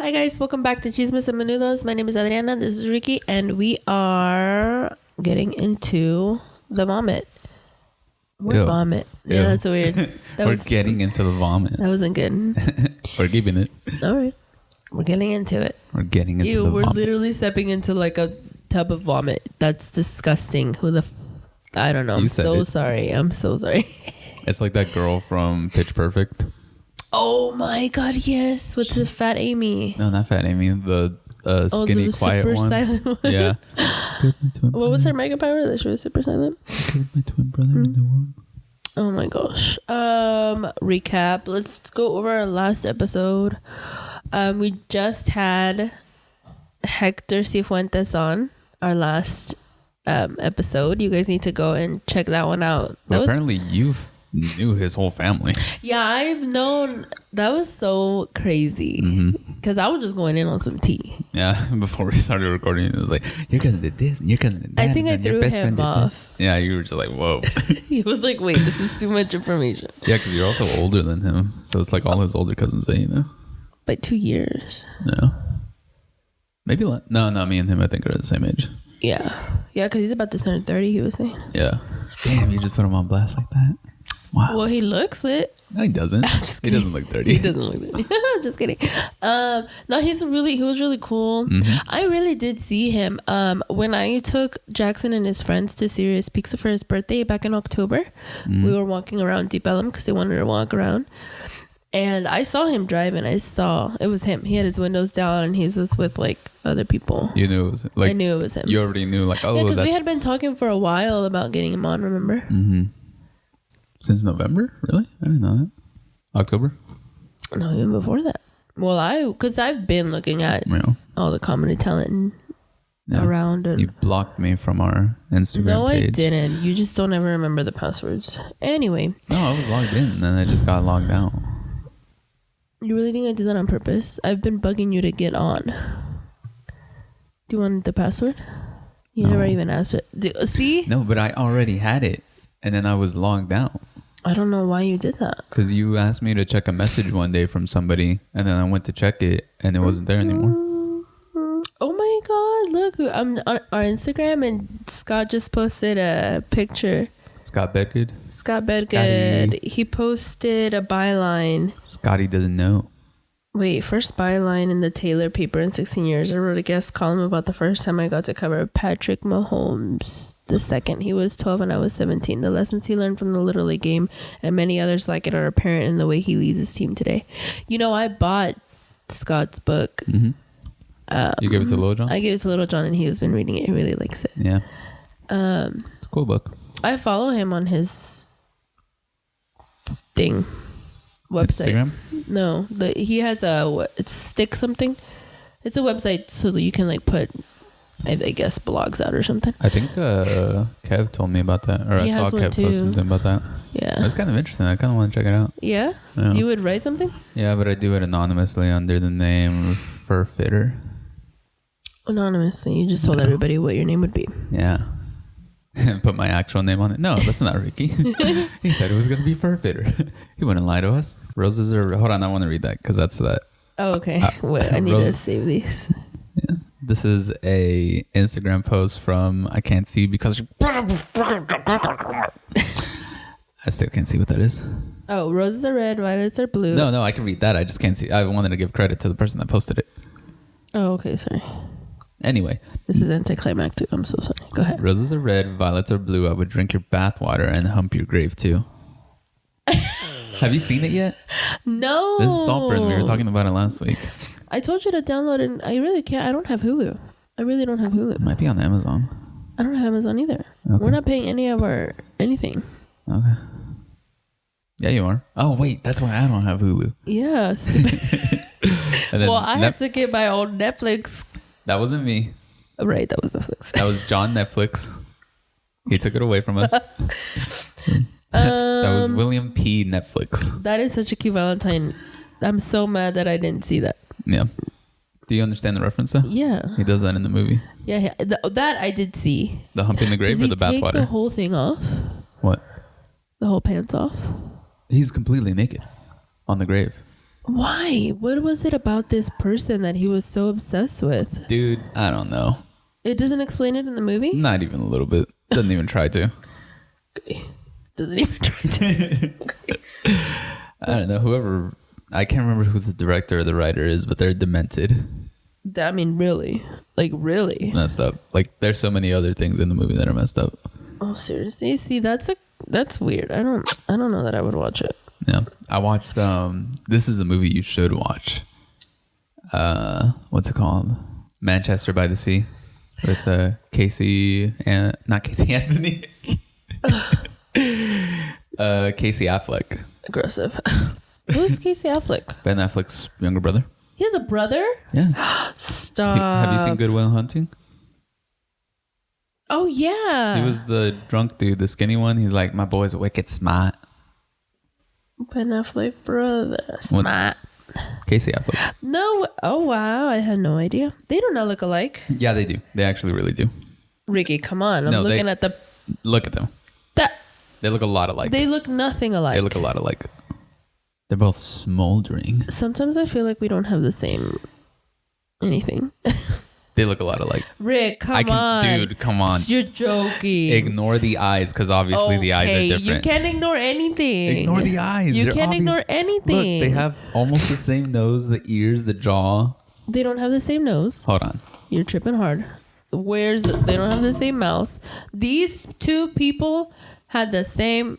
Hi guys, welcome back to CHISMEANDMENUDO. My name is Adriana, this is Ricky, and we are getting into the vomit. We're vomit. Yeah, that's weird. We're getting into the vomit. That wasn't good. We're keeping it. All right. We're getting into it. We're getting into the we're vomit. literally stepping into like a tub of vomit. That's disgusting. I don't know. I'm so sorry. It's like that girl from Pitch Perfect. Oh my God, yes. What's the fat Amy? No, not fat Amy. The skinny, the quiet super one. silent one. Yeah. What was her mega power that she was super silent? My twin brother in the womb. Oh my gosh. Recap. Let's go over our last episode. We just had Hector Cifuentes on our last episode. You guys need to go and check that one out. Well, apparently you knew his whole family. Yeah, I've known. That was so crazy because I was just going in on some tea. Yeah, before we started recording, it was like, your cousin did this and your cousin did that. I think I threw him off. Yeah, you were just like, whoa. He was like, wait, this is too much information. Yeah, because you're also older than him. So it's like all his older cousins that you know. By 2 years. No. Maybe no, me and him I think are the same age. Yeah. Yeah, because he's about to turn 30, he was saying. Yeah. Damn, you just put him on blast like that. Wow. Well, he looks it. No, he doesn't. He doesn't look 30. He doesn't look 30. Just kidding. No, he was really cool. I really did see him. When I took Jackson and his friends to Sirius Pizza for his birthday back in October, we were walking around Deep Ellum because they wanted to walk around. And I saw him driving. It was him. He had his windows down and he was just with like other people. You knew it was like, I knew it was him. You already knew like, oh, yeah, because we had been talking for a while about getting him on, remember? Since November? Really? I didn't know that. October? No, even before that. Well, because I've been looking at all the comedy talent around. And you blocked me from our Instagram page. No, I didn't. You just don't ever remember the passwords. Anyway. No, I was logged in and then I just got logged out. You really think I did that on purpose? I've been bugging you to get on. Do you want the password? You never even asked it. See? No, but I already had it. And then I was logged out. I don't know why you did that. Because you asked me to check a message one day from somebody. And then I went to check it. And it wasn't there anymore. Oh my God. Look, I'm on our Instagram. And Scott just posted a picture. Scott Bedgood? Scott Bedgood. He posted a byline. Scotty doesn't know. Wait, first byline in the Taylor paper in 16 years. I wrote a guest column about the first time I got to cover Patrick Mahomes. The second, he was 12 and I was 17. The lessons he learned from the Little League game and many others like it are apparent in the way he leads his team today. You know, I bought Scott's book. You gave it to Little John? I gave it to Little John and he has been reading it. He really likes it. Yeah. It's a cool book. I follow him on his website. Instagram? No, he has it's Stick something. It's a website so that you can like put, I guess, blogs out or something. I think Kev told me about that, or I saw Kev post something about that. Yeah, it's kind of interesting. I kind of want to check it out. Yeah? You would write something? Yeah, but I do it anonymously under the name Fur Fitter. Anonymously, you just told everybody what your name would be. Yeah. Put my actual name on it. No, that's not Ricky. He said it was going to be Fur Fitter. He wouldn't lie to us. Roses are... Hold on, I want to read that because that's that. Oh, okay. Wait, I need to save these. Yeah. This is a Instagram post from... I can't see because... I still can't see what that is. Oh, roses are red, violets are blue. No, I can read that. I just can't see. I wanted to give credit to the person that posted it. Oh, okay, sorry. Anyway. This is anticlimactic. I'm so sorry. Go ahead. Roses are red, violets are blue. I would drink your bathwater and hump your grave too. Have you seen it yet? No. This is Saltburn. We were talking about it last week. I told you to download it. I really can't. I don't have Hulu. I really don't have Hulu. It might be on Amazon. I don't have Amazon either. Okay. We're not paying any of our anything. Okay. Yeah, you are. Oh, wait. That's why I don't have Hulu. Yeah, stupid. Well, I had to get my own Netflix. That wasn't me. Right, that was Netflix. That was John Netflix. He took it away from us. That was William P. Netflix. That is such a cute Valentine. I'm so mad that I didn't see that. Yeah. Do you understand the reference though? Yeah. He does that in the movie. Yeah, that I did see. The hump in the grave or the bathwater? Does he take the whole thing off? What? The whole pants off? He's completely naked on the grave. Why? What was it about this person that he was so obsessed with? Dude, I don't know. It doesn't explain it in the movie? Not even a little bit. Doesn't even try to. Okay. Doesn't even try to. Okay. I don't know. I can't remember who the director or the writer is, but they're demented. I mean, really? Like, really? It's messed up. Like, there's so many other things in the movie that are messed up. Oh, seriously? See, that's weird. I don't know that I would watch it. Yeah. I watched, this is a movie you should watch. What's it called? Manchester by the Sea. With Casey and not Casey Anthony. Casey Affleck. Aggressive. Who's Casey Affleck? Ben Affleck's younger brother. He has a brother? Yeah. Stop. Have you seen Good Will Hunting? Oh, yeah. He was the drunk dude, the skinny one. He's like, my boy's wicked smart. Ben Affleck brother. Smart. Casey Affleck. No. Oh, wow. I had no idea. They do not look alike. Yeah, they do. They actually really do. Ricky, come on. I'm looking at the... Look at them. They look a lot alike. They look nothing alike. They look a lot alike. They're both smoldering. Sometimes I feel like we don't have the same anything. They look a lot alike. Rick, come on. Dude, come on. You're joking. Ignore the eyes, because obviously the eyes are different. You can't ignore anything. Ignore the eyes. You can't ignore anything. Look, they have almost the same nose, the ears, the jaw. They don't have the same nose. Hold on. You're tripping hard. They don't have the same mouth. These two people had the same...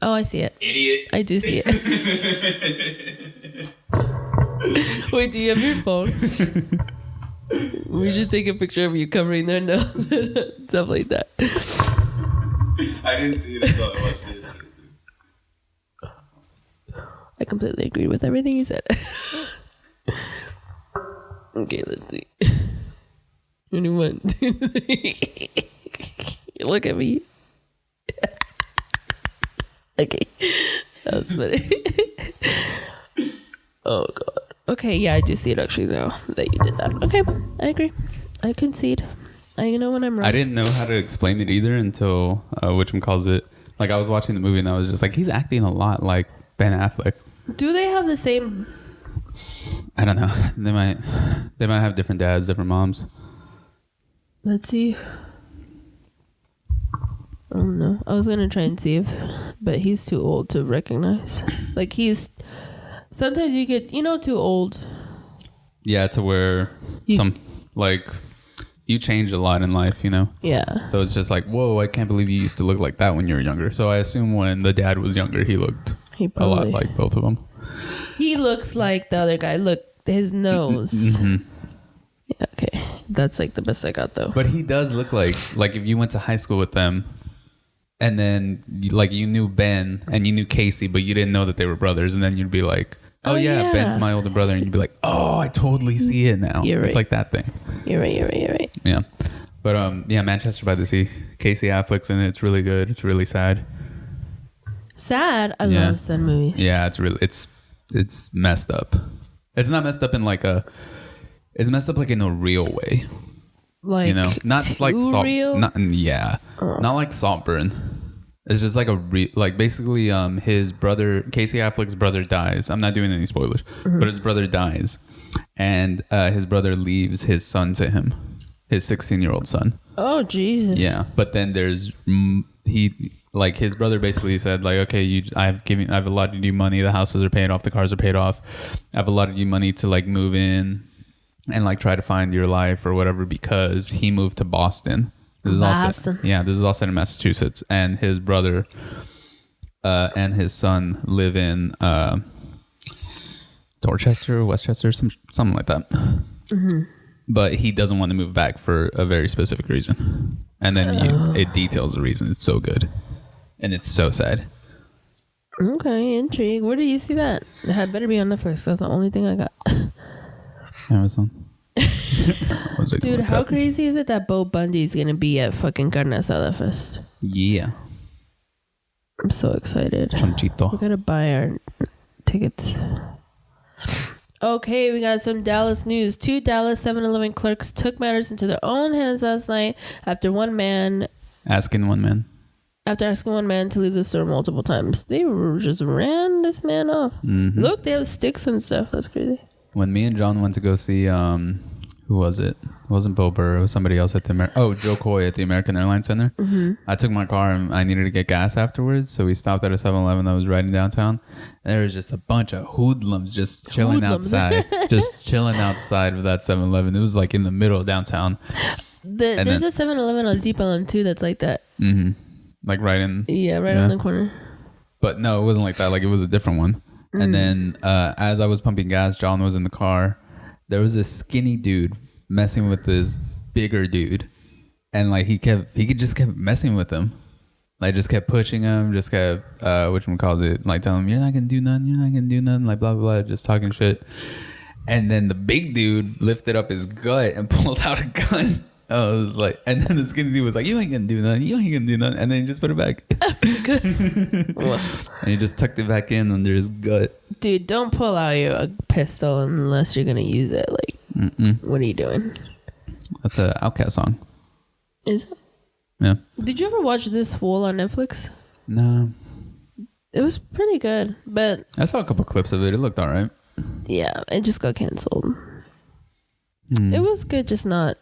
Oh, I see it. Idiot. I do see it. Wait, do you have your phone? We should take a picture of you covering their nose. Stuff like that. I didn't see it until I watched it. I completely agree with everything you said. Okay, let's see. 21, 2, 3. Look at me. Okay. That was funny. Oh, God. Okay, yeah, I do see it actually, though, that you did that. Okay, I agree. I concede. I know when I'm wrong. I didn't know how to explain it either until Witcham calls it. Like, I was watching the movie and I was just like, he's acting a lot like Ben Affleck. Do they have the same... I don't know. They might have different dads, different moms. Let's see. I don't know. I was going to try and see if... But he's too old to recognize. Like, he's... Sometimes you get, too old. Yeah, to where you change a lot in life, Yeah. So it's just like, whoa, I can't believe you used to look like that when you were younger. So I assume when the dad was younger, he looked a lot like both of them. He looks like the other guy. Look, his nose. Mm-hmm. Yeah, okay. That's like the best I got, though. But he does look like if you went to high school with them, and then you knew Ben and you knew Casey, but you didn't know that they were brothers, and then you'd be like, oh yeah, Ben's my older brother, and you'd be like, oh, I totally see it now. You're right. It's like that thing. You're right. Yeah. But Manchester by the Sea. Casey Affleck's in it. It's really good. It's really sad. Sad? I love sad movies. Yeah, it's messed up. It's not messed up in it's messed up like in a real way. Like, not like salt. real? Not like Saltburn. It's just like basically his brother, Casey Affleck's brother, dies. I'm not doing any spoilers, but his brother dies, and his brother leaves his son to him, his 16-year-old son. Oh Jesus! Yeah, but then there's his brother basically said okay, I've allotted you money. The houses are paid off. The cars are paid off. I've allotted you money to move in and try to find your life or whatever, because he moved to Boston. This is all set in Massachusetts, and his brother and his son live in Dorchester, Westchester, something like that. Mm-hmm. But he doesn't want to move back for a very specific reason, and then it details the reason. It's so good, and it's so sad. Okay, intrigue. Where do you see that? It had better be on Netflix. That's the only thing I got. Amazon. Dude, how crazy is it that Bo Bundy's gonna be at fucking Carne Asada Fest? Yeah. I'm so excited. Chonchito. We gotta buy our tickets. Okay, we got some Dallas news. 2 Dallas 7-Eleven clerks took matters into their own hands last night after one man... Asking one man. after asking one man to leave the store multiple times. They just ran this man off. Mm-hmm. Look, they have sticks and stuff. That's crazy. When me and John went to go see, who was it? It wasn't Bill Burr. It was somebody else at the Joe Coy at the American Airlines Center. Mm-hmm. I took my car and I needed to get gas afterwards, so we stopped at a 7-Eleven that was right in downtown. And there was just a bunch of hoodlums just chilling outside, just chilling outside of that 7-Eleven. It was like in the middle of downtown. There's a 7-Eleven on Deep Ellum too that's like that. Mm-hmm. Like right on the corner. But no, it wasn't like that. Like it was a different one. Mm. And then as I was pumping gas, John was in the car. There was this skinny dude messing with this bigger dude, and like he just kept messing with him, like just kept pushing him, just kept whatchamacallit, like telling him you're not gonna do nothing, like blah blah blah, just talking shit. And then the big dude lifted up his gut and pulled out a gun. I was like, and then the skinny dude was like, you ain't gonna do nothing, and then he just put it back. Good. And he just tucked it back in under his gut. Dude, don't pull out your pistol unless you're gonna use it. Like, what are you doing? That's an Outkast song. Is it? Yeah. Did you ever watch This Fool on Netflix? No. It was pretty good, but I saw a couple clips of it. It looked all right. Yeah, it just got canceled. It was good, just not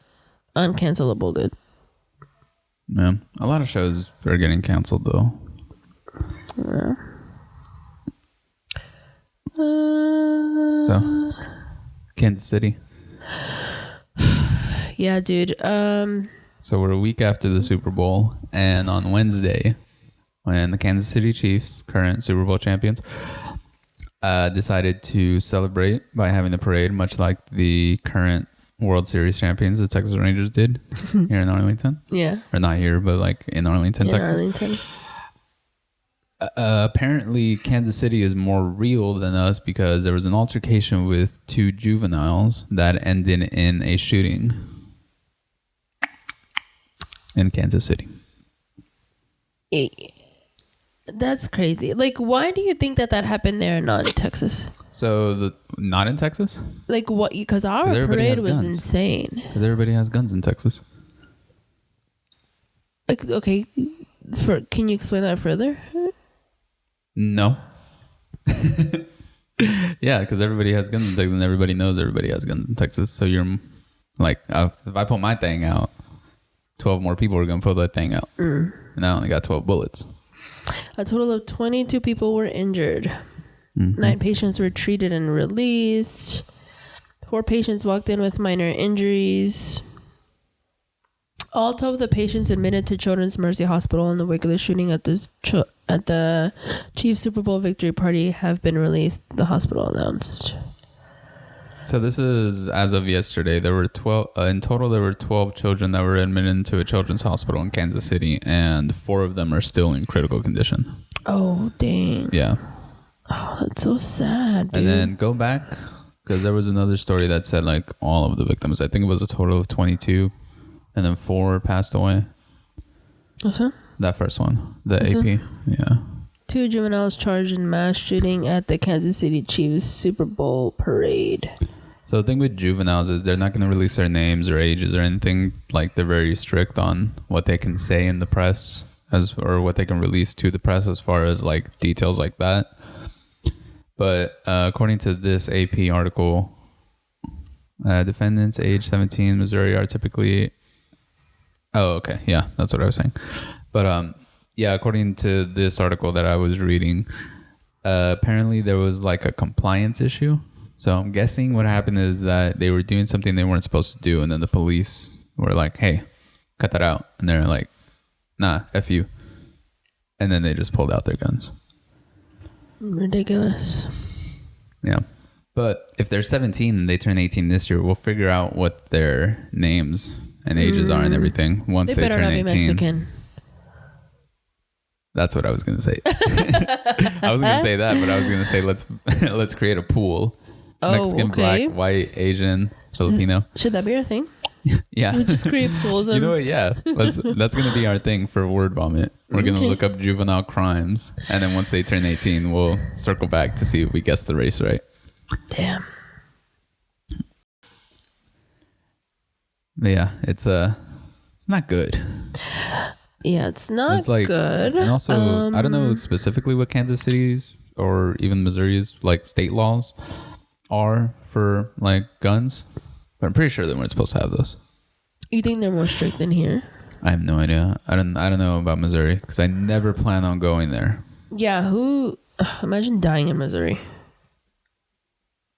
uncancelable good. Yeah, a lot of shows are getting canceled though. Yeah. So, Kansas City. Yeah, dude. So we're a week after the Super Bowl, and on Wednesday, when the Kansas City Chiefs, current Super Bowl champions, decided to celebrate by having the parade, much like the current World Series champions, the Texas Rangers did here in Arlington. Yeah. Or not here, but like in Arlington, Texas. Arlington. Apparently, Kansas City is more real than us because there was an altercation with 2 juveniles that ended in a shooting in Kansas City. That's crazy. Like, why do you think that happened there and not in Texas? So, not in Texas? Like, what? Because our parade was insane. Because everybody has guns in Texas. Like, okay, can you explain that further? No. Yeah, because everybody has guns in Texas and everybody knows everybody has guns in Texas. So you're like, if I pull my thing out, 12 more people are going to pull that thing out. And I only got 12 bullets. A total of 22 people were injured. 9 patients were treated and released. 4 patients walked in with minor injuries. All 12 of the patients admitted to Children's Mercy Hospital in the wake of the shooting at the Chiefs Super Bowl victory party have been released, the hospital announced. So this is as of yesterday. There were 12 in total. There were 12 children that were admitted into a children's hospital in Kansas City, and 4 of them are still in critical condition. Oh, dang. Yeah. Oh, that's so sad, dude. And then go back, because there was another story that said like all of the victims. I think it was a total of 22. And then 4 passed away. What's that? That first one. The AP. Yeah. 2 juveniles charged in mass shooting at the Kansas City Chiefs Super Bowl parade. So the thing with juveniles is they're not going to release their names or ages or anything. Like, they're very strict on what they can say in the press or what they can release to the press as far as like details like that. But according to this AP article, defendants age 17 Missouri are typically... Oh, okay. Yeah, that's what I was saying. But yeah, according to this article that I was reading, apparently there was like a compliance issue. So I'm guessing what happened is that they were doing something they weren't supposed to do, and then the police were like, hey, cut that out. And they're like, nah, F you. And then they just pulled out their guns. Ridiculous. Yeah. But if they're 17 and they turn 18 this year, we'll figure out what their names and ages are and everything once they turn 18. They better not be Mexican. That's what I was going to say. I was going to say that, but I was going to say let's create a pool. Mexican, Black, White, Asian, Filipino. Should that be our thing? Yeah. We just create pools. You know what? Yeah. That's going to be our thing for Wrdvmt. We're going to look up juvenile crimes, and then once they turn 18, we'll circle back to see if we guess the race right. Damn. But yeah, it's not good. Yeah, it's not good. And also, I don't know specifically what Kansas City's or even Missouri's like state laws are for like guns, but I'm pretty sure they weren't supposed to have those. You think they're more strict than here? I have no idea. I don't know about Missouri because I never plan on going there. Yeah, imagine dying in Missouri.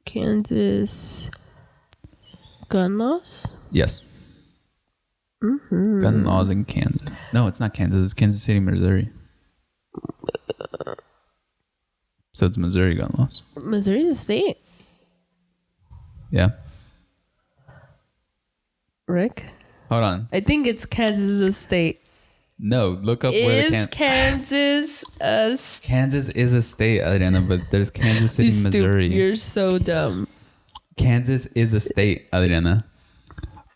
Kansas gun laws? Yes. Gun laws in Kansas. No, it's not Kansas. It's Kansas City, Missouri. So it's Missouri gun laws. Missouri's a state. Yeah. Rick? Hold on. I think it's Kansas is a state. No, look up where the Kansas a state? Kansas is a state, Adriana, but there's Kansas City, Missouri. You're so dumb. Kansas is a state, Adriana.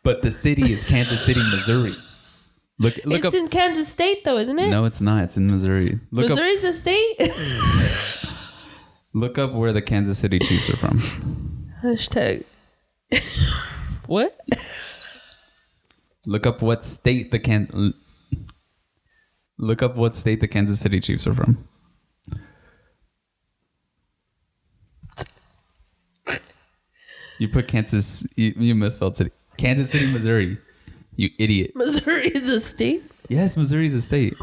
But the city is Kansas City, Missouri. Look it's up. In Kansas State, though, isn't it? No, it's not. It's in Missouri. Missouri's a state? Look up where the Kansas City Chiefs are from. Hashtag. What? Look up what state the Kansas City Chiefs are from. You put Kansas. You misspelled city. Kansas City, Missouri. You idiot. Missouri is a state? Yes, Missouri is a state.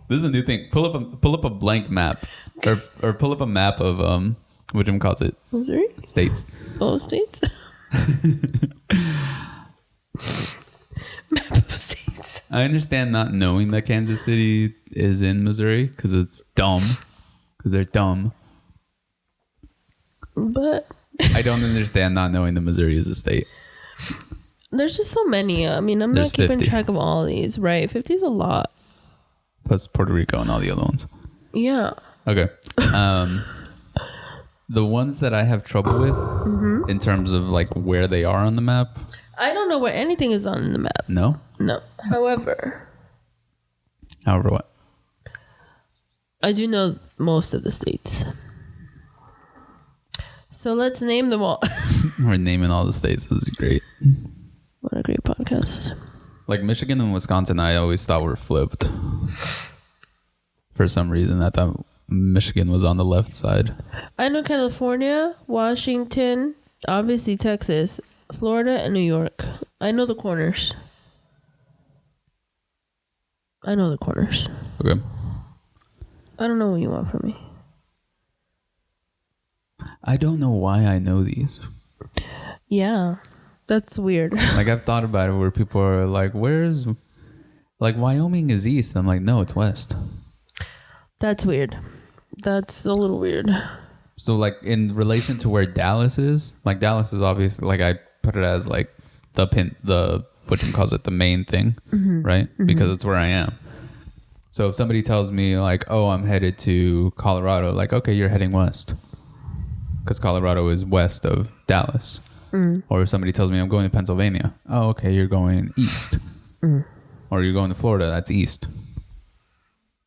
This is a new thing. Pull up a blank map, or pull up a map of Wrdvmt calls it Missouri states. Oh, states. Map of states. I understand not knowing that Kansas City is in Missouri because it's dumb. Because they're dumb. But I don't understand not knowing that Missouri is a state. There's just so many. I mean, I'm There's not keeping 50. track of all these, right? 50 is a lot. Plus Puerto Rico and all the other ones. Yeah. Okay. The ones that I have trouble with in terms of like where they are on the map. I don't know where anything is on the map. No? No. However, what? I do know most of the states. So let's name them all. We're naming all the states. This is great. What a great podcast. Like Michigan and Wisconsin, I always thought were flipped. For some reason, I thought Michigan was on the left side. I know California, Washington, obviously Texas, Florida, and New York. I know the corners. Okay. I don't know what you want from me. I don't know why I know these. Yeah, that's weird. Like, I've thought about it where people are like, where's... Like, Wyoming is east. I'm like, no, it's west. That's weird. That's a little weird. So, like, in relation to where Dallas is, like, Dallas is obviously, like, I put it as, like, what you calls it, the main thing, right? Because it's where I am. So, if somebody tells me, like, oh, I'm headed to Colorado, like, okay, you're heading west. Because Colorado is west of Dallas. Or if somebody tells me I'm going to Pennsylvania, oh, okay, you're going east. Or you're going to Florida, that's east.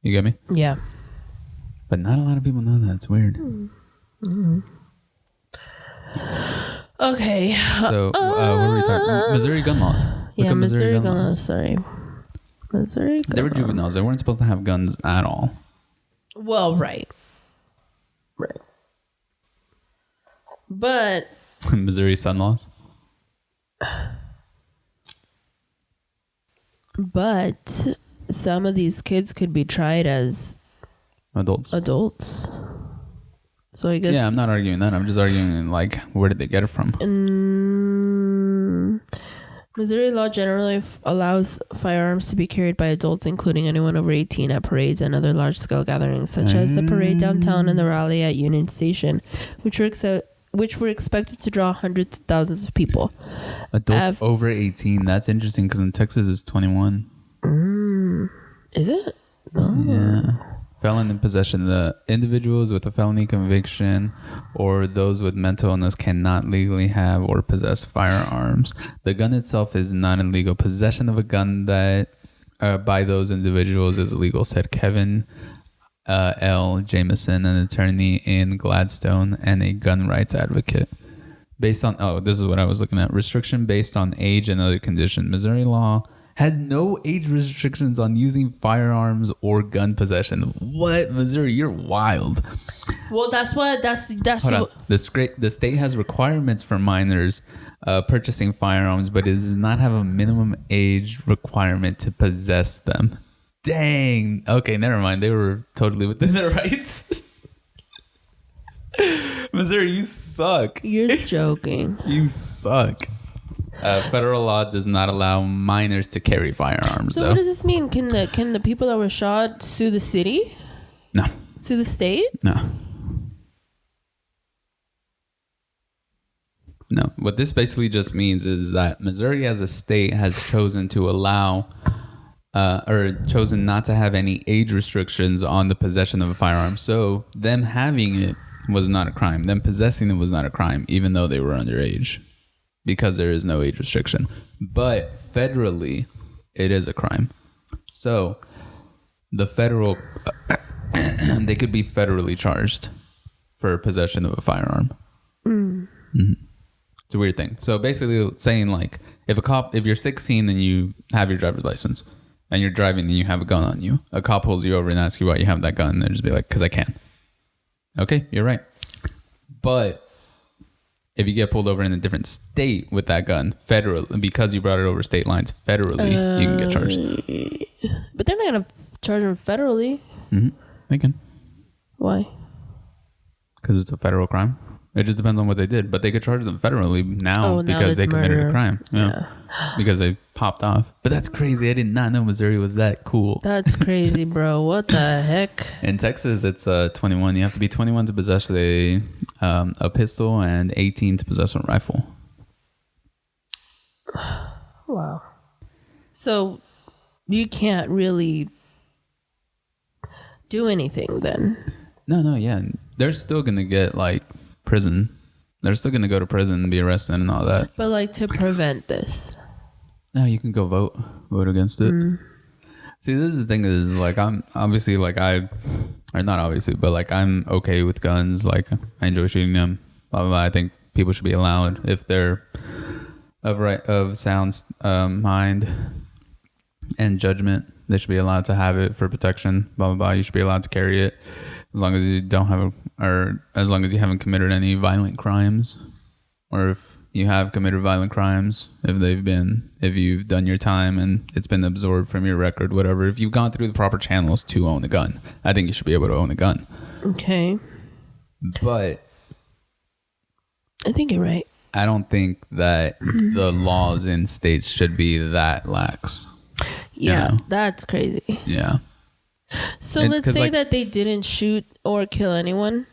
You get me? Yeah. But not a lot of people know that. It's weird. Okay. So, what were we talking? Missouri gun laws. Look up Missouri gun laws. Sorry. Missouri gun They were laws. juveniles. They weren't supposed to have guns at all. Well, right. But Missouri son laws. But some of these kids could be tried as Adults. So I guess... Yeah, I'm not arguing that. I'm just arguing, like, where did they get it from? Missouri law generally allows firearms to be carried by adults, including anyone over 18, at parades and other large-scale gatherings, such as the parade downtown and the rally at Union Station, which were expected to draw hundreds of thousands of people. Adults over 18. That's interesting because in Texas it's 21. Is it? No. Yeah. Felon in possession. The individuals with a felony conviction or those with mental illness cannot legally have or possess firearms. The gun itself is not illegal. Possession of a gun that by those individuals is illegal, said Kevin L. Jameson, an attorney in Gladstone and a gun rights advocate. Based on, this is what I was looking at. Restriction based on age and other conditions. Missouri law has no age restrictions on using firearms or gun possession. What? Missouri, you're wild. Well, that's Hold on. The state has requirements for minors purchasing firearms, but it does not have a minimum age requirement to possess them. Dang. Okay, never mind. They were totally within their rights. Missouri, you suck. You're joking. You suck. Federal law does not allow minors to carry firearms. So though. what does this mean? Can the people that were shot sue the city? No. Sue the state? No. No. What this basically just means is that Missouri as a state has chosen to allow or chosen not to have any age restrictions on the possession of a firearm. So them having it was not a crime. Them possessing it was not a crime, even though they were underage, because there is no age restriction. But federally, it is a crime. So the federal, they could be federally charged for possession of a firearm. Mm-hmm. It's a weird thing. So basically saying like, if you're 16 and you have your driver's license and you're driving and you have a gun on you, a cop pulls you over and asks you why you have that gun, and they'll just be like, because I can. Okay, you're right. But if you get pulled over in a different state with that gun, federally, because you brought it over state lines, federally, you can get charged. But they're not going to charge them federally. Mm-hmm. They can. Why? Because it's a federal crime. It just depends on what they did. But they could charge them federally now because they committed a crime. Yeah. Because they popped off. But that's crazy. I did not know Missouri was that cool. That's crazy, bro. What the heck? In Texas, it's 21. You have to be 21 to possess a pistol and 18 to possess a rifle. Wow. So you can't really do anything then? No, yeah. They're still going to get like prison. They're still going to go to prison and be arrested and all that. But like to prevent this. No, you can go vote against it. See, this is the thing is like, I'm obviously like not obviously, but like I'm okay with guns. Like I enjoy shooting them, blah, blah, blah. I think people should be allowed if they're of sound mind and judgment. They should be allowed to have it for protection, blah, blah, blah. You should be allowed to carry it as long as you don't have or as long as you haven't committed any violent crimes, or if you have committed violent crimes, if you've done your time and it's been absorbed from your record, whatever. If you've gone through the proper channels to own a gun, I think you should be able to own a gun. Okay. But I think you're right. I don't think that the laws in states should be that lax. Yeah, you know? That's crazy. Yeah. So let's say that they didn't shoot or kill anyone.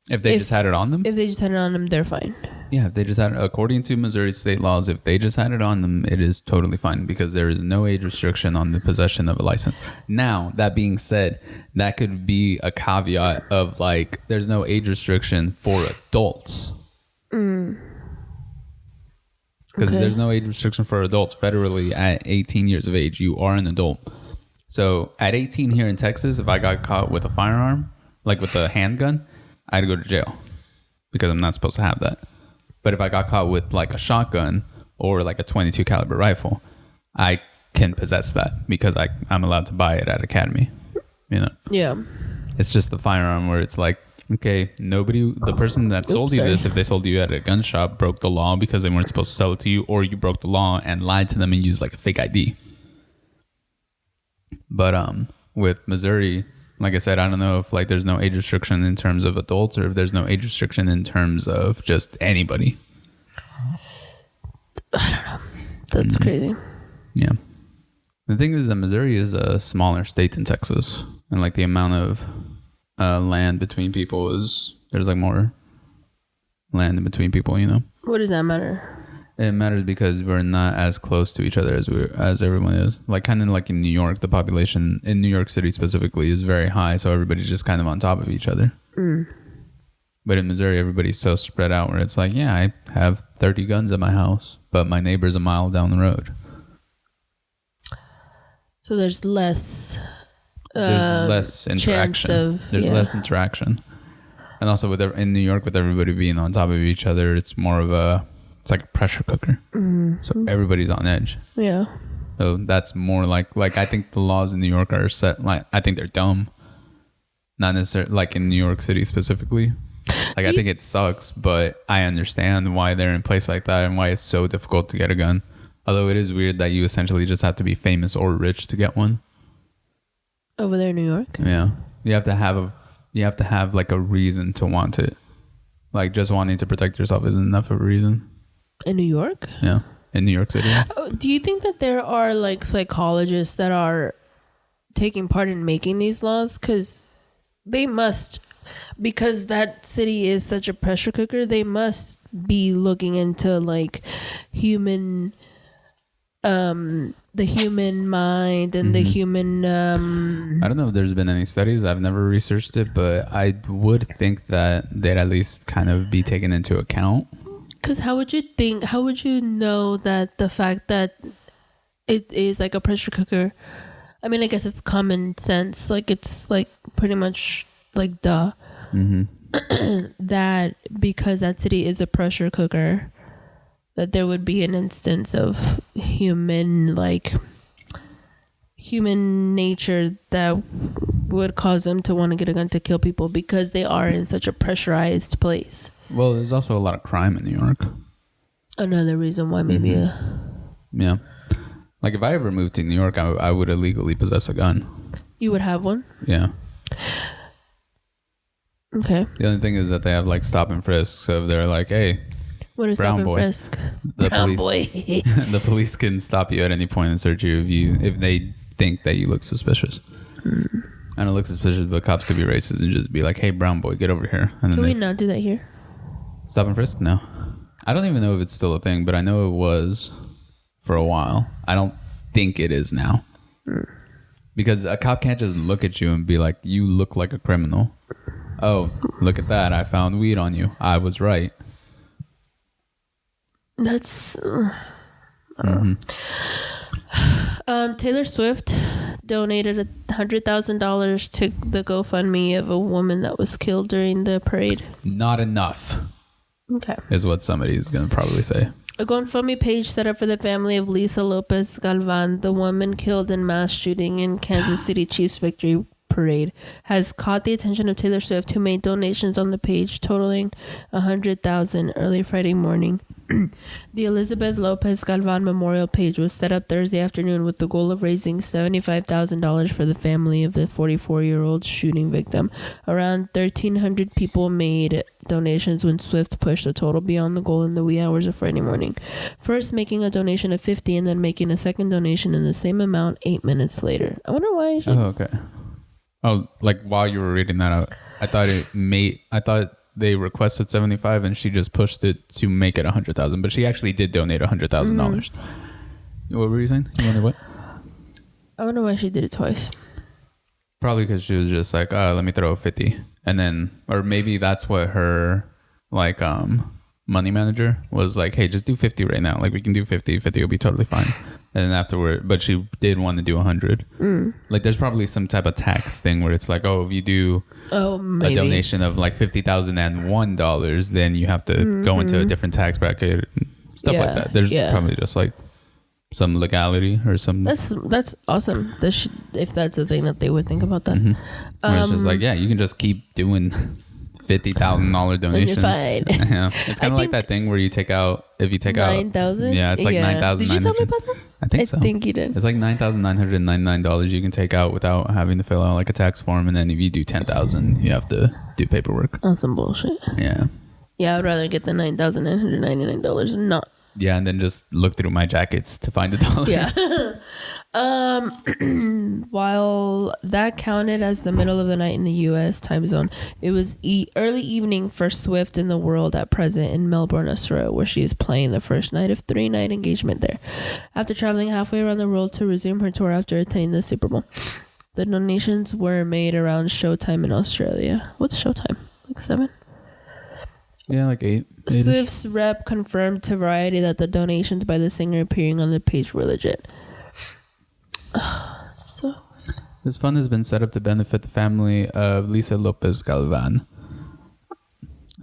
If they just had it on them? If they just had it on them, they're fine. Yeah, if they just had it, according to Missouri state laws, if they just had it on them, it is totally fine because there is no age restriction on the possession of a license. Now, that being said, that could be a caveat of like, there's no age restriction for adults. Because there's no age restriction for adults federally at 18 years of age. You are an adult. So at 18 here in Texas, if I got caught with a firearm, like with a handgun, I'd go to jail because I'm not supposed to have that. But if I got caught with like a shotgun or like a 22 caliber rifle, I can possess that because I'm allowed to buy it at Academy. You know? Yeah. It's just the firearm where it's like, okay, the person that sold you this, if they sold you at a gun shop, broke the law because they weren't supposed to sell it to you, or you broke the law and lied to them and used like a fake ID. But with Missouri, like I said, I don't know if like there's no age restriction in terms of adults or if there's no age restriction in terms of just anybody. I don't know. That's crazy. Yeah. The thing is that Missouri is a smaller state than Texas, and like the amount of land between people there's like more land in between people, you know. What does that matter? It matters because we're not as close to each other as everyone is. Like kind of like in New York, the population in New York City specifically is very high, so everybody's just kind of on top of each other. But in Missouri, everybody's so spread out where it's like, yeah, I have 30 guns at my house, but my neighbor's a mile down the road. So there's less interaction. There's less interaction. And also in New York, with everybody being on top of each other, it's more of a it's like a pressure cooker. So everybody's on edge. Yeah. So that's more like I think the laws in New York are set, like, I think they're dumb. Not necessarily like in New York City specifically. Like, I think it sucks, but I understand why they're in place like that and why it's so difficult to get a gun. Although it is weird that you essentially just have to be famous or rich to get one. Over there in New York? Yeah. You have to have like a reason to want it. Like, just wanting to protect yourself isn't enough of a reason. In New York? Yeah. In New York City. Do you think that there are like psychologists that are taking part in making these laws? Because they must, because that city is such a pressure cooker, they must be looking into like human, the human mind and the human. I don't know if there's been any studies. I've never researched it, but I would think that they'd at least kind of be taken into account. Because how would you know that the fact that it is like a pressure cooker? I mean, I guess it's common sense. Like, it's like pretty much like duh. That because that city is a pressure cooker, that there would be an instance of human nature that would cause them to want to get a gun to kill people because they are in such a pressurized place. Well, there's also a lot of crime in New York. Another reason why maybe Yeah. Like, if I ever moved to New York, I would illegally possess a gun. You would have one? Yeah. Okay. The only thing is that they have like stop and frisk. So if they're like, hey, what is brown stop and boy. frisk? The Brown police, boy. the police can stop you at any point and search you if they think that you look suspicious. I don't look suspicious, but cops could be racist and just be like, hey, brown boy, get over here. And Can we not do that here? Stop and frisk? No. I don't even know if it's still a thing, but I know it was for a while. I don't think it is now. Because a cop can't just look at you and be like, you look like a criminal. Oh, look at that. I found weed on you. I was right. That's... Taylor Swift donated $100,000 to the GoFundMe of a woman that was killed during the parade. Not enough. Okay. Is what somebody is going to probably say. A GoFundMe page set up for the family of Lisa Lopez Galvan, the woman killed in mass shooting in Kansas City Chiefs victory parade, has caught the attention of Taylor Swift, who made donations on the page totaling $100,000 early Friday morning. The Elizabeth Lopez Galvan memorial page was set up Thursday afternoon with the goal of raising $75,000 for the family of the 44-year-old shooting victim. Around 1,300 people made donations when Swift pushed the total beyond the goal in the wee hours of Friday morning. First making a donation of $50 and then making a second donation in the same amount 8 minutes later. I wonder why she... Oh, okay. Oh, like while you were reading that out, I thought they requested 75 and she just pushed it to make it 100,000, but she actually did donate $100,000. What were you saying? You wonder what? I wonder why she did it twice. Probably because she was just like, let me throw a 50. And then, or maybe that's what her like money manager was like, hey, just do 50 right now. Like, we can do 50 will be totally fine. And then afterward, but she did want to do 100. Like, there's probably some type of tax thing where it's like, oh, if you do a donation of like $50,001, then you have to go into a different tax bracket, stuff like that. There's probably just like some legality or some. That's awesome. If that's a thing that they would think about that. Where it's just like, yeah, you can just keep doing $50,000 donations. Fine. Yeah. It's kind of like that thing where you take out, if you take 9,000? out, yeah, it's like 9,000. Did you tell me about that? I think so. I think you did. It's like $9,999 you can take out without having to fill out like a tax form, and then if you do 10,000, you have to do paperwork. That's some bullshit. Yeah. Yeah, I'd rather get the $9,999 and not. Yeah, and then just look through my jackets to find the dollar. Yeah. While that counted as the middle of the night in the U.S. time zone, it was early evening for Swift in the world at present in Melbourne, Australia, where she is playing the first night of 3-night engagement there. After traveling halfway around the world to resume her tour after attending the Super Bowl, the donations were made around showtime in Australia. What's showtime? Like 7? Yeah, like 8. Swift's rep confirmed to Variety that the donations by the singer appearing on the page were legit. So this fund has been set up to benefit the family of Lisa Lopez Galvan.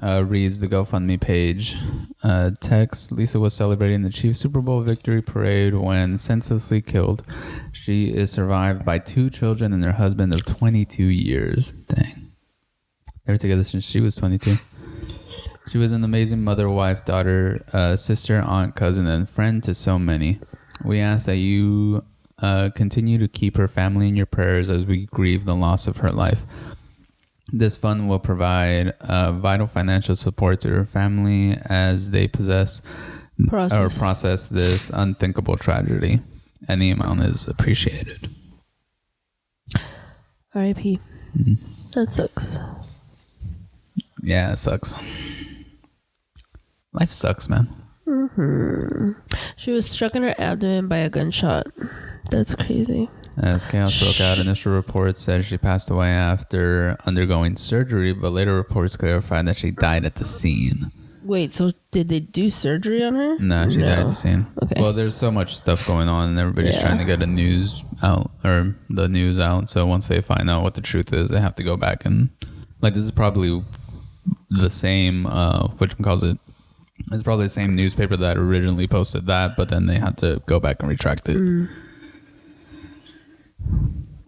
reads the GoFundMe page. Text: Lisa was celebrating the Chiefs Super Bowl victory parade when senselessly killed. She is survived by 2 children and her husband of 22 years. Dang. They were together since she was 22. She was an amazing mother, wife, daughter, sister, aunt, cousin, and friend to so many. We ask that you continue to keep her family in your prayers as we grieve the loss of her life. This fund will provide vital financial support to her family as they process this unthinkable tragedy. Any amount is appreciated. R.I.P. That sucks. Yeah, it sucks. Life sucks, man. She was struck in her abdomen by a gunshot. That's crazy. As chaos broke out, initial reports said she passed away after undergoing surgery, but later reports clarified that she died at the scene. Wait, so did they do surgery on her? No, she died at the scene. Okay. Well, there's so much stuff going on, and everybody's trying to get the news out. So once they find out what the truth is, they have to go back and, like, this is probably the same, it's probably the same newspaper that originally posted that, but then they had to go back and retract it.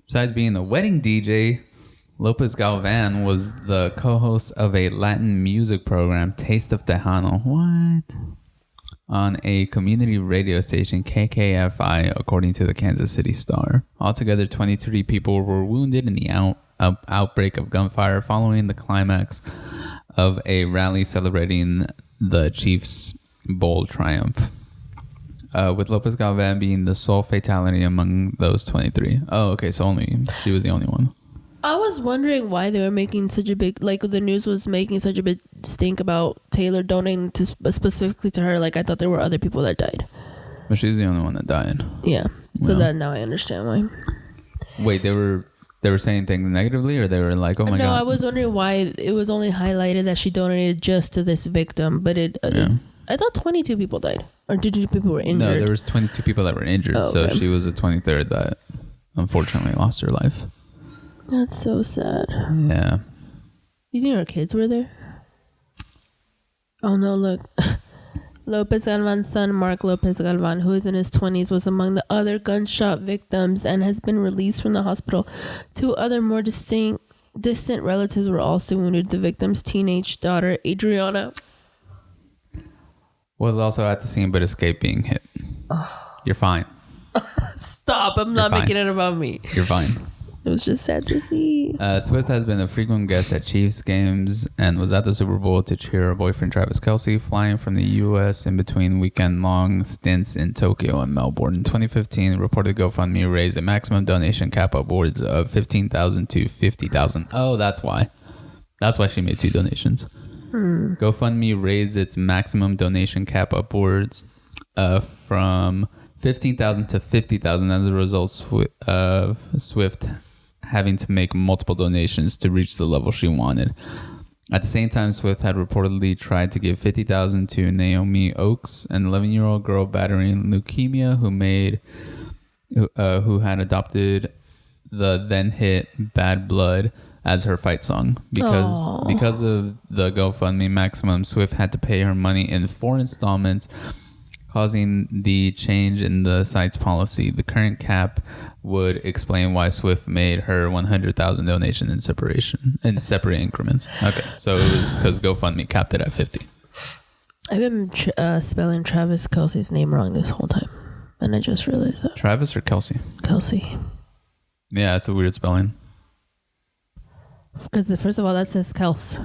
Besides being a wedding DJ, Lopez Galvan was the co-host of a Latin music program, Taste of Tejano. What? On a community radio station, KKFI, according to the Kansas City Star. Altogether, 23 people were wounded in the outbreak of gunfire following the climax of a rally celebrating the Chiefs' bold triumph. With Lopez Galvan being the sole fatality among those 23. Oh, okay, so she was the only one. I was wondering why they were making such a big, like, the news was making such a big stink about Taylor donating specifically to her. Like, I thought there were other people that died. But she's the only one that died. Yeah. So then now I understand why. Wait, they were saying things negatively, or they were like, oh my God? No, I was wondering why it was only highlighted that she donated just to this victim, but I thought 22 people died. Or 22 people were injured. No, there was 22 people that were injured. Oh, okay. So she was the 23rd that unfortunately lost her life. That's so sad. Yeah. You think her kids were there? Oh no, look. Lopez Galvan's son, Mark Lopez Galvan, who is in his 20s, was among the other gunshot victims and has been released from the hospital. 2 other more distant relatives were also wounded. The victim's teenage daughter, Adriana, was also at the scene but escaped being hit. You're fine. Stop. I'm not making it about me. You're fine. It was just sad to see. Swift has been a frequent guest at Chiefs games and was at the Super Bowl to cheer her boyfriend Travis Kelce, flying from the U.S. in between weekend-long stints in Tokyo and Melbourne. In 2015, reported GoFundMe raised a maximum donation cap upwards of $15,000 to $50,000. Oh, that's why. That's why she made 2 donations. GoFundMe raised its maximum donation cap upwards from $15,000 to $50,000 as a result of Swift having to make multiple donations to reach the level she wanted. At the same time, Swift had reportedly tried to give $50,000 to Naomi Oakes, an 11-year-old girl battling leukemia who had adopted the then hit Bad Blood as her fight song. Because of the GoFundMe maximum, Swift had to pay her money in 4 installments, causing the change in the site's policy. The current cap would explain why Swift made her 100,000 donation in separate increments. Okay, so it was because GoFundMe capped it at 50. I've been spelling Travis Kelce's name wrong this whole time, and I just realized that. Travis or Kelce? Kelce. Yeah, it's a weird spelling. Because first of all, that says Kels.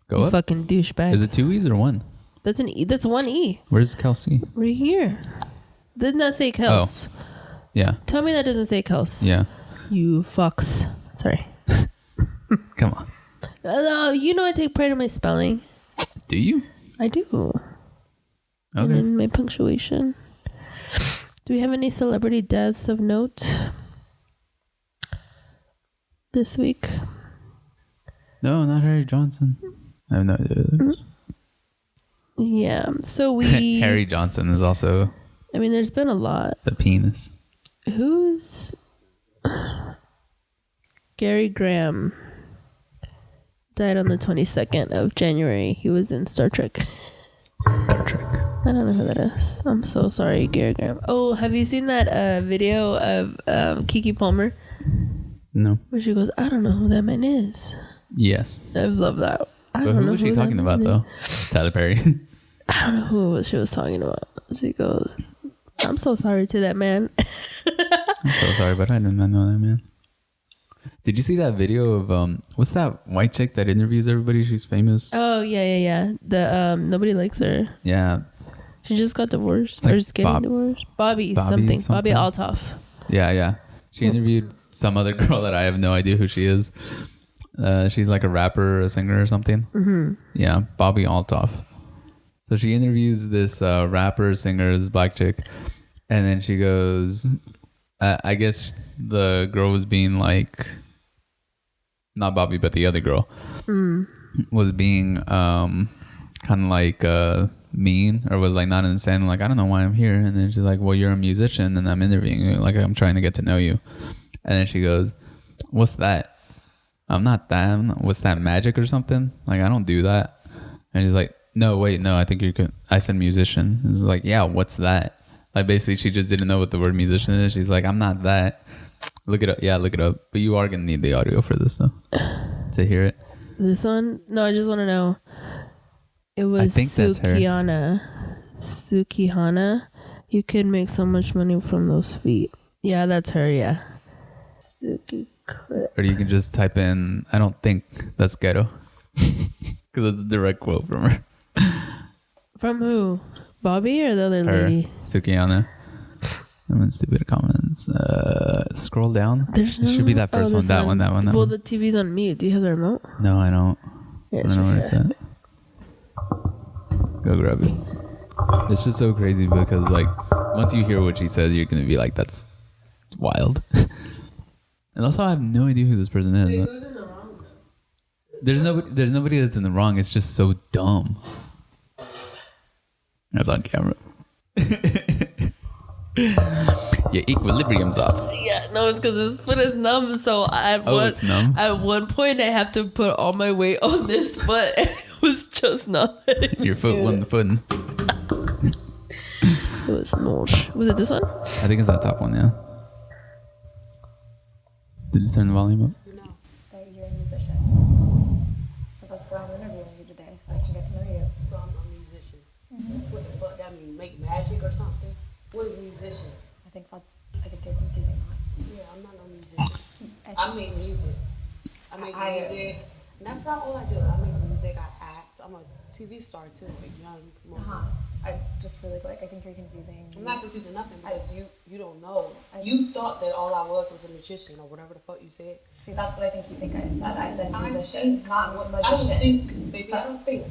Go up. Fucking douchebag. Is it 2 E's or 1? That's an E. That's 1 E. Where's Kelsey? Right here. Did not say Kels. Oh. Yeah. Tell me that doesn't say Kels. Yeah. You fucks. Sorry. Come on. You know I take pride in my spelling. Do you? I do. Okay. And then my punctuation. Do we have any celebrity deaths of note this week? No, not Harry Johnson. I have no idea. Yeah. So we... Harry Johnson is also... I mean, there's been a lot. It's a penis. Who's... Gary Graham. Died on the 22nd of January. He was in Star Trek. Star Trek. I don't know who that is. I'm so sorry, Gary Graham. Oh, have you seen that video of Kiki Palmer? No. Where she goes, I don't know who that man is. Yes. I love that. But who was she talking about, though? Tyler Perry. I don't know who she was talking about. She goes, I'm so sorry to that man. I'm so sorry, but I did not know that man. Did you see that video of what's that white chick that interviews everybody? She's famous. Oh yeah. The nobody likes her. Yeah. She just got divorced. Like or just getting divorced. Bobby something. Bobby ALTHOFF. Yeah. She interviewed some other girl that I have no idea who she is. She's like a rapper, a singer or something. Mm-hmm. Yeah, Bobby ALTHOFF. So she interviews this rapper, singer, this black chick. And then she goes, I guess the girl was being like, not Bobby, but the other girl was being kind of like mean, or was like not understanding, like, I don't know why I'm here. And then she's like, well, you're a musician and I'm interviewing you, like I'm trying to get to know you. And then she goes, what's that? I'm not that. What's that, magic or something? Like, I don't do that. And he's like, no, wait, no, I think you could. I said musician. It's like, yeah, what's that? Like, basically, she just didn't know what the word musician is. She's like, I'm not that. Look it up. Yeah, look it up. But you are going to need the audio for this, though, to hear it. This one? No, I just want to know. It was Sukihana. You could make so much money from those feet. Yeah, that's her, yeah. Or you can just type in, I don't think that's ghetto. Because that's a direct quote from her. From who? Bobby or the other lady? Sukihana. And then stupid comments. Scroll down. It should be that first one. That one. Well, the TV's on mute. Do you have the remote? No, I don't. Yeah, I don't know where it's at. Go grab it. It's just so crazy because, like, once you hear what she says, you're going to be like, that's wild. And also, I have no idea who this person is. Wait, who's in the wrong? There's nobody that's in the wrong. It's just so dumb. That's on camera. Your equilibrium's off. Yeah, no, it's because his foot is numb. So it's numb? At one point, I have to put all my weight on this foot, and it was just not. Your foot won the footing. It was not. Was it this one? I think it's that top one, yeah. Did you turn the volume up? No, that you're a musician. So that's why I'm interviewing you today, so I can get to know you. So I'm a musician. What the fuck that mean? Make magic or something? What is a musician? I think you're confusing that. Yeah, I'm not no musician. I make music. I make music. And that's not all I do. I make music, I act. I'm a TV star too, like young promoter. I just really quick, I think you're confusing. I'm not confusing nothing because you don't know. You thought that all I was a magician or whatever the fuck you said. See, that's what I think you think I said. I said musician, not what magician. I don't think, baby. I don't think.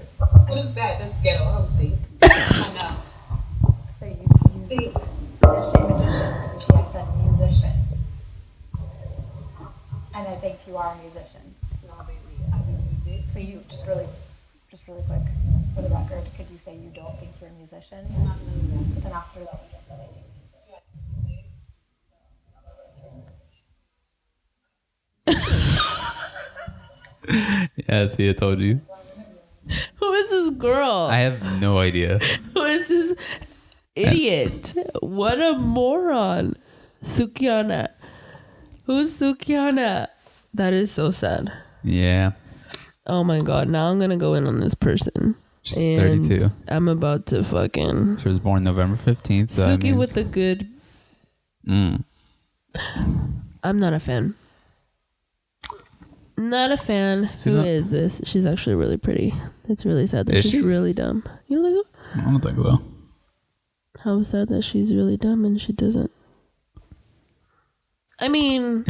What is that? That's ghetto. I don't think. I know. So you Think. didn't say magician. So I said musician. And I think you are a musician. No, baby. I do music. So you just really quick, for the record, could you say you don't think you're a musician? I'm not none of that. But then after that, you just said I do music. Yeah, see, I told you. Who is this girl? I have no idea. Who is this idiot? What a moron. Sukihana. Who's Sukihana? That is so sad. Yeah. Oh my god, now I'm gonna go in on this person. She's 32. I'm about to fucking... She was born November 15th. So Suki with the good... I'm not a fan. Not a fan. Who is this? She's actually really pretty. It's really sad that she's really dumb. You know, Lisa? I don't think so. How sad that she's really dumb and she doesn't. I mean...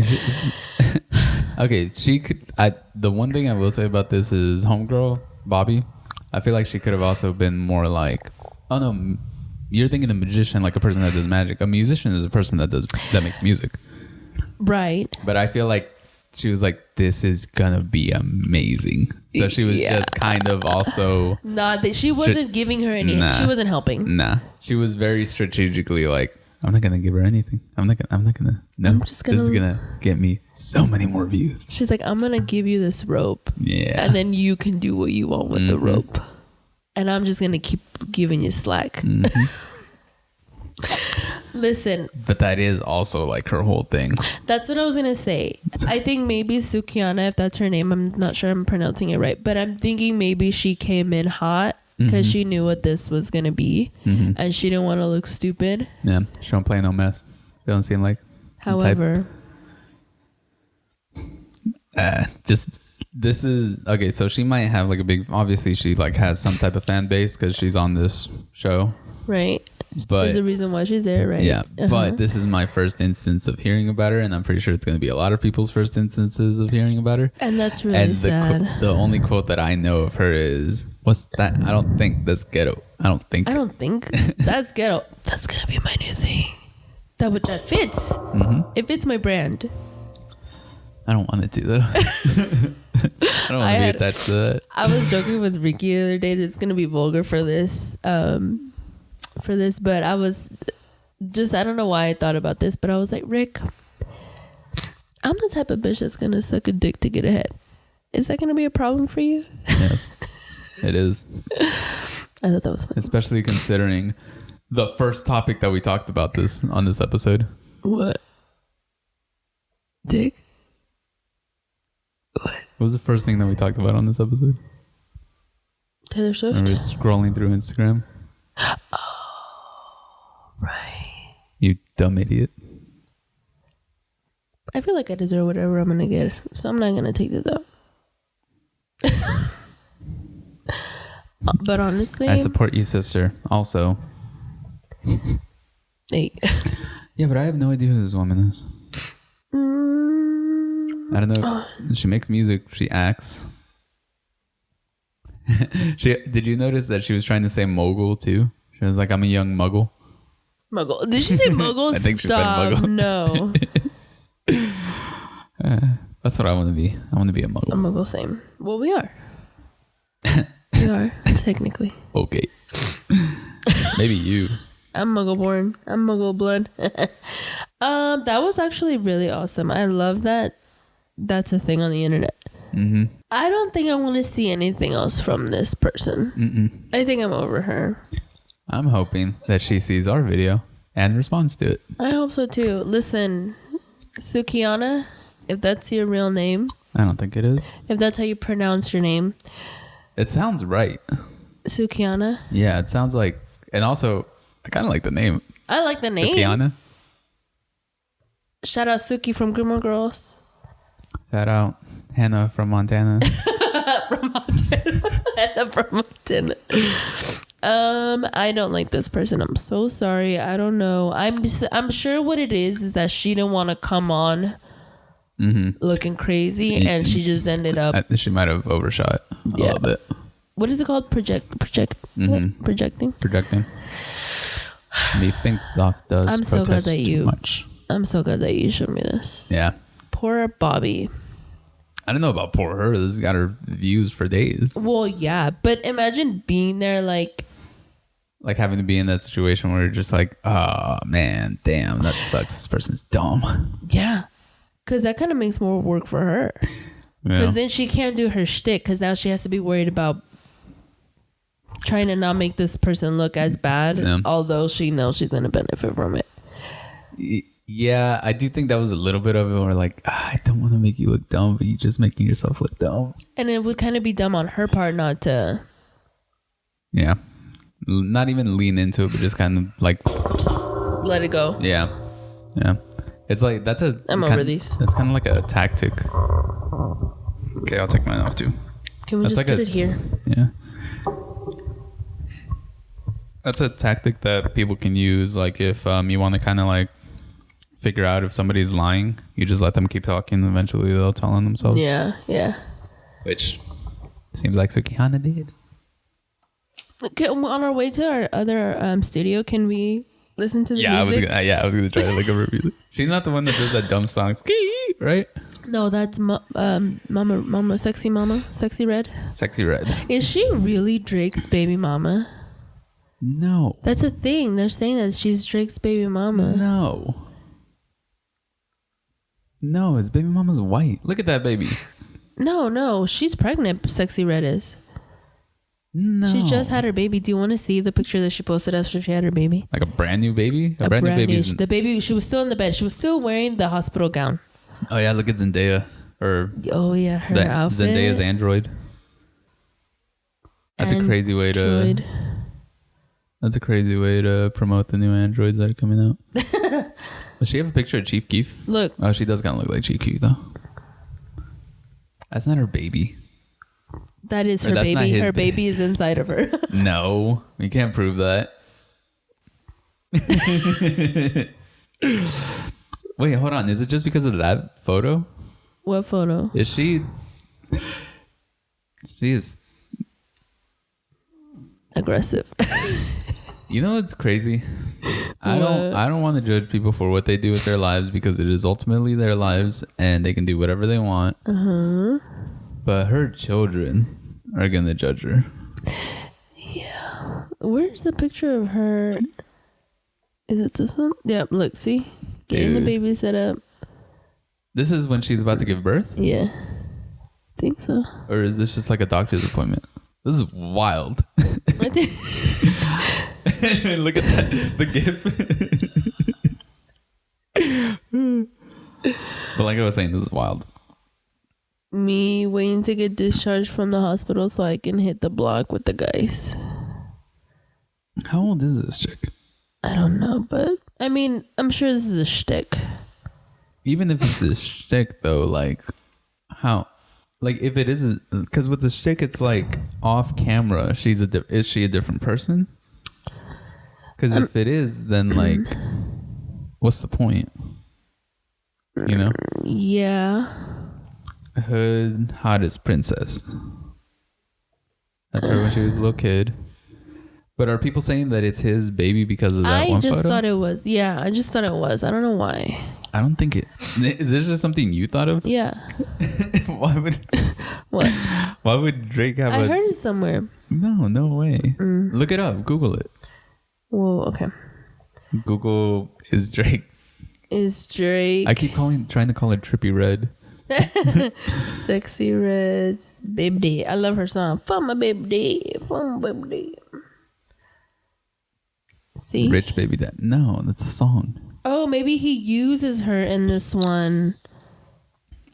Okay, she could. The one thing I will say about this is homegirl Bobby. I feel like she could have also been more like, oh no, you're thinking a magician, like a person that does magic. A musician is a person that makes music, right? But I feel like she was like, this is gonna be amazing. So she was just kind of also she wasn't giving her any. She wasn't helping. Nah, she was very strategically like, I'm not gonna give her anything. I'm not gonna. No, I'm just this is gonna- gonna get me so many more views. She's like, I'm gonna give you this rope, Yeah. and then you can do what you want with the rope, and I'm just gonna keep giving you slack. Listen, But that is also like her whole thing. that's what I was gonna say. I think maybe Sukihana, if that's her name, I'm not sure I'm pronouncing it right, but I'm thinking maybe she came in hot because she knew what this was gonna be, and she didn't want to look stupid. Yeah, she don't play no mess. They don't seem like. the type. However, Just this is okay. So she might have like a big. Obviously, she like has some type of fan base because she's on this show. right? But There's a reason why she's there, right? yeah, but this is my first instance of hearing about her, and I'm pretty sure it's going to be a lot of people's first instances of hearing about her. And that's really And sad. the only quote that I know of her is, "What's that? I don't think that's ghetto. I don't think." That's ghetto. That's gonna be my new thing. That fits. It fits my brand. I don't want it to though. I don't want to be attached to that. I was joking with Ricky the other day. This is gonna be vulgar for this. But I was just, I don't know why I thought about this, but I was like, Rick, I'm the type of bitch that's gonna suck a dick to get ahead. Is that gonna be a problem for you? Yes, it is. I thought that was funny. Especially considering the first topic that we talked about on this episode. What? Dick? What? What was the first thing that we talked about on this episode? Taylor Swift? I was scrolling through Instagram. Right. You dumb idiot. I feel like I deserve whatever I'm gonna get, so I'm not gonna take this out. But honestly, I support you, sister. Also. hey. Yeah, but I have no idea who this woman is. I don't know. She makes music. She acts. Did you notice that she was trying to say mogul too? She was like, "I'm a young muggle." Muggle. Did she say muggle? I think she said Stop. muggle. No. That's what I want to be. I want to be a muggle. A muggle, same. Well, we are. We are, technically. Okay. Maybe you. I'm muggle born. I'm muggle blood. That was actually really awesome. I love that that's a thing on the internet. I don't think I want to see anything else from this person. I think I'm over her. I'm hoping that she sees our video and responds to it. I hope so too. Listen, Sukihana, if that's your real name, I don't think it is. if that's how you pronounce your name, It sounds right. Sukihana. Yeah, it sounds like, and also, I kind of like the name. I like the name. Sukihana. Shout out Suki from Gilmore Girls. Shout out Hannah from Montana. Hannah from Montana. I don't like this person. I'm so sorry. I don't know. I'm sure what it is that she didn't want to come on looking crazy, and she just ended up. She might have overshot a little bit. What is it called? Projecting. Projecting. Me think Doc does. I'm so glad protest that too much. I'm so glad that you showed me this. Yeah. Poor Bobby. I don't know about poor her. This has got her views for days. Well, yeah, but imagine being there, like having to be in that situation where you're just like, oh man, damn, that sucks. This person's dumb. yeah, because that kind of makes more work for her. Because then she can't do her shtick, because now she has to be worried about trying to not make this person look as bad, although she knows she's going to benefit from it. Yeah, I do think that was a little bit of it where like, I don't want to make you look dumb, but you're just making yourself look dumb. And it would kind of be dumb on her part not to... Yeah. Not even lean into it, but just kind of like... let it go. Yeah. Yeah. It's like, I'm over these. That's kind of like a tactic. Okay, I'll take mine off too. Can we just put it here? Yeah. That's a tactic that people can use. Like if you want to kind of like figure out if somebody's lying, you just let them keep talking. And eventually they'll tell on themselves. Yeah, yeah. Which seems like Sukihana did. Okay, on our way to our other studio, can we listen to the music? I was gonna try to look up her music. She's not the one that does that dumb song, right? No, that's Mama, Sexy Red. Sexy Red. Is she really Drake's baby mama? No. That's a thing. They're saying that she's Drake's baby mama. No, his baby mama's white. Look at that baby. No, she's pregnant. Sexy Red is. No. She just had her baby. Do you want to see the picture that she posted after she had her baby? Like a brand new baby? A brand new baby. The baby, she was still in the bed. She was still wearing the hospital gown. Oh, yeah. Look at Zendaya. Or oh, yeah. Her outfit. Zendaya's android. That's a crazy way to... That's a crazy way to promote the new androids that are coming out. Does she have a picture of Chief Keef? Look. Oh, she does kind of look like Chief Keef, though. That's not her baby. That is her baby. Her baby is inside of her. No, you can't prove that. Wait, hold on. Is it just because of that photo? What photo? Is she... She is... aggressive. You know what's crazy? I don't want to judge people for what they do with their lives because it is ultimately their lives and they can do whatever they want. But her children are gonna judge her. Yeah. Where's the picture of her? Is it this one? Yeah, look, see? Getting the baby set up. This is when she's about to give birth? Yeah. Think so. Or is this just like a doctor's appointment? This is wild. I think Look at that. The gif. But like I was saying, this is wild. me waiting to get discharged from the hospital so I can hit the block with the guys. How old is this chick? I don't know, but I mean, I'm sure this is a shtick. Even if it's a shtick, though, like, how? Like, if it is, because with the shtick, it's like off camera. Is she a different person? Because if it is, then like, what's the point? You know? Yeah. Hood hottest princess. That's her when she was a little kid. But are people saying that it's his baby because of that one photo? I just thought it was. Yeah, I just thought it was. I don't know why. I don't think it... Is this just something you thought of? Yeah. Why would... What? Why would Drake have I heard it somewhere. No way. Look it up. Google it. Whoa, okay. Google is Drake. Is Drake... I keep trying to call her Trippy Red. Sexy Red's Baby. I love her song. For my baby. For my baby. See? Rich Baby Dad. No, that's a song. Oh, maybe he uses her in this one.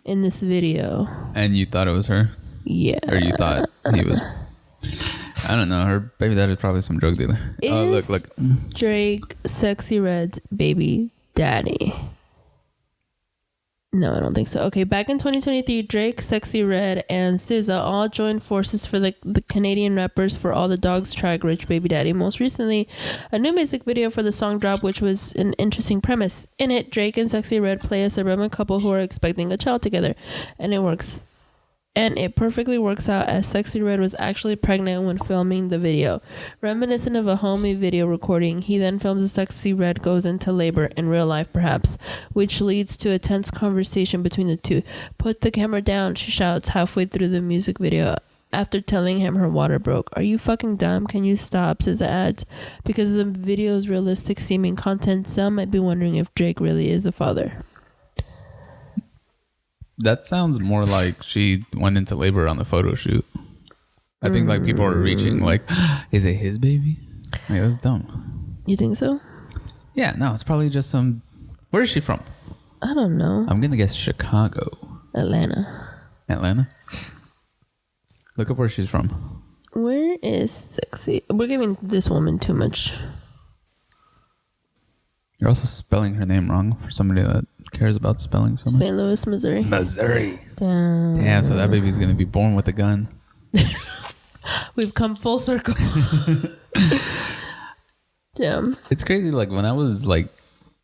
In this video. And you thought it was her? Yeah. Or you thought he was... I don't know. Her baby dad is probably some drug dealer. Oh, look. Drake Sexy Red's baby daddy. No, I don't think so. Okay, back in 2023, Drake, Sexy Red, and SZA all joined forces for the Canadian rappers For All the Dogs track Rich Baby Daddy. Most recently, a new music video for the song dropped, which was an interesting premise. In it, Drake and Sexy Red play a suburban couple who are expecting a child together, and it perfectly works out as Sexy Red was actually pregnant when filming the video. Reminiscent of a homey video recording, he then films as Sexy Red goes into labor in real life perhaps, which leads to a tense conversation between the two. Put the camera down, she shouts halfway through the music video after telling him her water broke. Are you fucking dumb? Can you stop? SZA adds. Because of the video's realistic seeming content, some might be wondering if Drake really is a father. That sounds more like she went into labor on the photo shoot. I think like people are reaching like, is it his baby? Like, that's dumb. You think so? Yeah, no, it's probably just some... Where is she from? I don't know. I'm going to guess Chicago. Atlanta. Look up where she's from. Where is Sexy? We're giving this woman too much. You're also spelling her name wrong for somebody that cares about spelling so much. St. Louis, Missouri. Damn, so that baby's going to be born with a gun. We've come full circle. Damn. It's crazy. Like when I was like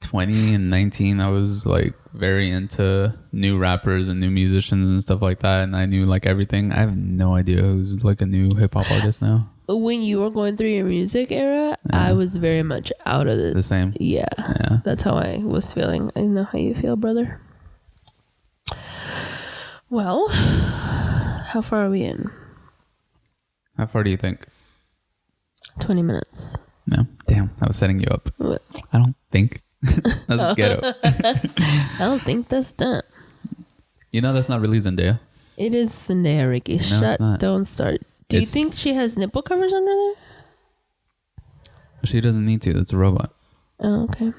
20 and 19, I was like very into new rappers and new musicians and stuff like that. And I knew like everything. I have no idea who's like a new hip hop artist now. When you were going through your music era, I was very much out of it. The same. Yeah. That's how I was feeling. I know how you feel, brother. Well, how far are we in? How far do you think? 20 minutes. Damn, I was setting you up. What? I don't think. That's ghetto. I don't think that's done. You know that's not really Zendaya. It is Zendaya, Ricky. Shut. Don't start. Do you think she has nipple covers under there? She doesn't need to. That's a robot. Oh, okay.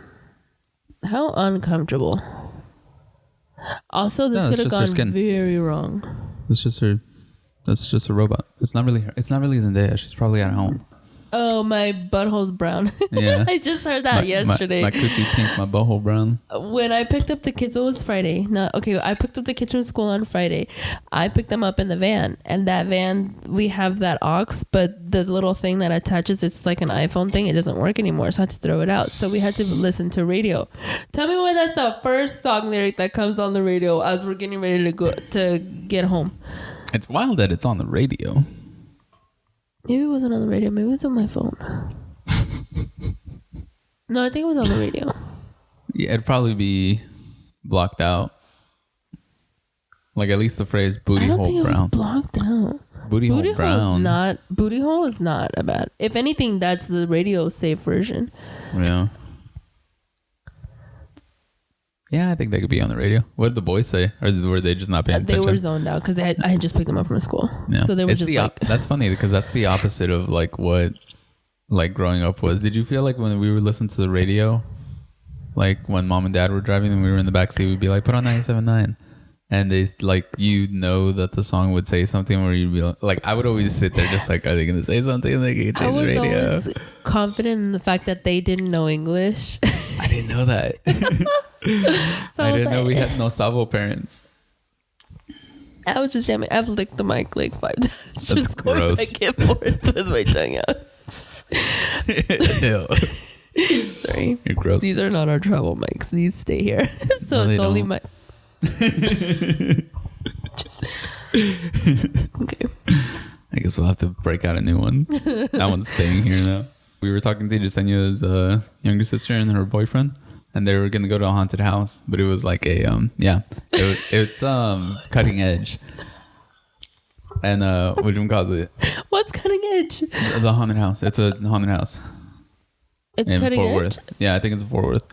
How uncomfortable. Also, this could have gone very wrong. It's just her. That's just a robot. It's not really her. It's not really Zendaya. She's probably at home. Oh, my butthole's brown. Yeah. I just heard that yesterday. My coochie pink, my butthole brown. When I picked up the kids, it was Friday. I picked up the kids from school on Friday. I picked them up in the van. And that van, we have that aux, but the little thing that attaches, it's like an iPhone thing. It doesn't work anymore, so I had to throw it out. So we had to listen to radio. Tell me why that's the first song lyric that comes on the radio as we're getting ready to get home. It's wild that it's on the radio. Maybe it wasn't on the radio. Maybe it was on my phone. No, I think it was on the radio. Yeah, it'd probably be blocked out. Like at least the phrase "booty hole brown." I don't think it was blocked out. Booty hole brown. Booty hole is not a bad. If anything, that's the radio safe version. Yeah. Yeah, I think they could be on the radio. What did the boys say? Or were they just not paying attention? They were zoned out because I had just picked them up from school. Yeah. So they were that's funny because that's the opposite of like what like growing up was. Did you feel like when we would listen to the radio, like when mom and dad were driving and we were in the backseat, we'd be like, put on 97.9. And they like, you know that the song would say something where you'd be like, I would always sit there just like, are they going to say something? They can change the radio. I was always confident in the fact that they didn't know English. I didn't know that. So I didn't know we had no Savo parents. I was just jamming. I've licked the mic like 5 times. That's just gross. Going back and forth with my tongue out. Sorry. You're gross. These are not our travel mics. These stay here. So no, it's only my... Okay. I guess we'll have to break out a new one. That one's staying here now. We were talking to Jasenia's younger sister and her boyfriend, and they were gonna go to a haunted house, but it was like a it's cutting edge. And what do you call it? What's cutting edge? The haunted house. It's a haunted house. It's in cutting Fort edge. Worth. Yeah, I think it's in Fort Worth.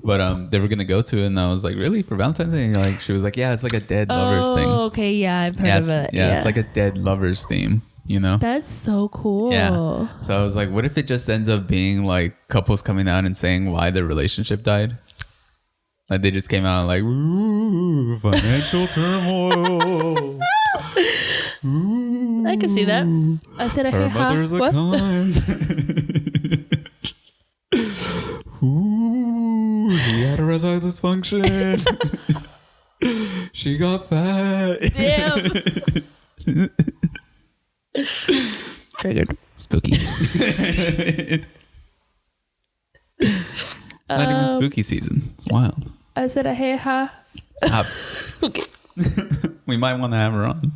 But they were gonna go to it, and I was like, really, for Valentine's Day? And like, she was like, yeah, it's like a dead lovers thing. Oh, okay, yeah, I've heard of it. Yeah, it's like a dead lovers theme. You know? That's so cool. Yeah. So I was like, what if it just ends up being like couples coming out and saying why their relationship died? Like they just came out like, ooh, financial turmoil. I can see that. I said, her mother's a cunt. Ooh, he had erectile dysfunction. She got fat. Damn. Triggered. Spooky. It's not even spooky season. It's wild. I said a hey ha. Stop. Okay. We might want to have her on.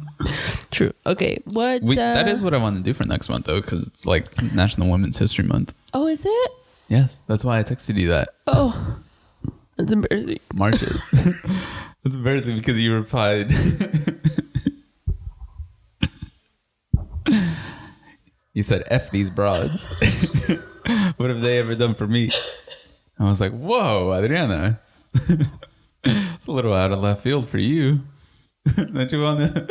True. Okay. What? That is what I want to do for next month, though, because it's like National Women's History Month. Oh, is it? Yes. That's why I texted you that. Oh. That's embarrassing. March it. It's embarrassing because you replied. You said, F these broads. What have they ever done for me? I was like, whoa, Adriana. It's a little out of left field for you. Don't you want to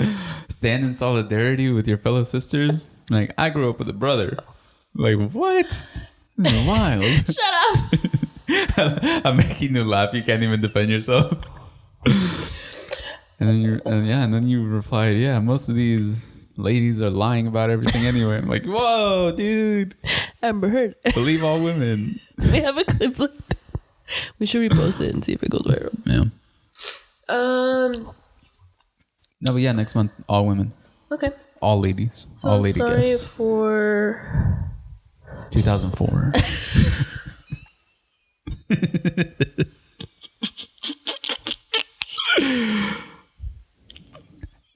stand in solidarity with your fellow sisters? Like, I grew up with a brother. Like, what? This is wild. Shut up. I'm making you laugh. You can't even defend yourself. And then you replied, yeah, most of these ladies are lying about everything anyway. I'm like, whoa, dude. Amber Heard. Believe all women. We have a clip like that. We should repost it and see if it goes viral. Yeah. No, but yeah, next month, all women. Okay. All ladies. So all lady sorry guests. For 2004.